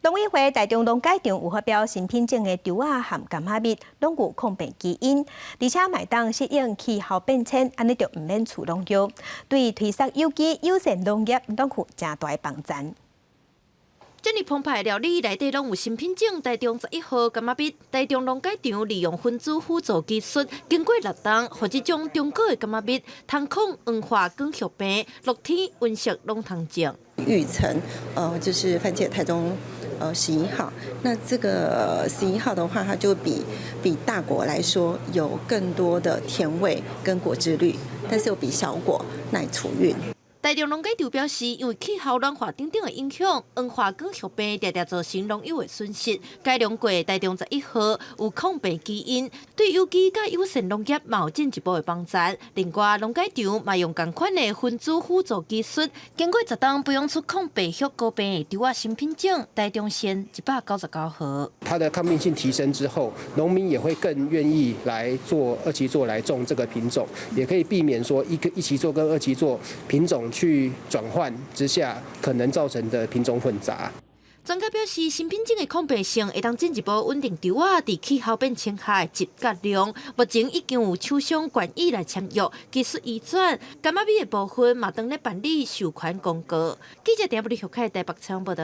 农委会台中农改场有发表新品种的稻仔和柑仔蜜，拢有抗病基因，而且卖当适应气候变迁，安尼就唔免除农药，对推广有机友善农业拢有正大的帮助。这么澎湃的料理内底拢有新品种台中11号柑仔蜜。台中农改场利用分子辅助技术，经过6档，互这种中果的柑仔蜜，通抗氧化跟血病，热天温室拢通种。育成，就是番茄台中11号。那这个11号的话，它就比大果来说有更多的甜味跟果汁率，但是又比小果耐储运。台中农改场表示，因为气候暖化等等的影响，氧化跟血病常常造成农友的损失。改良过台中11号有抗病基因，对有机甲友善农业嘛有进一步的帮助。另外，农改场嘛用同款的分子辅助技术，经过10档培养出抗白血高病的稻仔新品种台中县199号。它的抗病性提升之后，农民也会更愿意来做2期作来种这个品种，也可以避免说一期作跟2期作品种去转换之下可能造成的品种混杂。专家表示，新品种的抗病性会当进一步稳定稻仔伫气候变迁下的质甲量。目前已经有厂商愿意来签约，技术移转，柑仔蜜的部分嘛当咧办理授权公告。记者陈不离台北采访报道。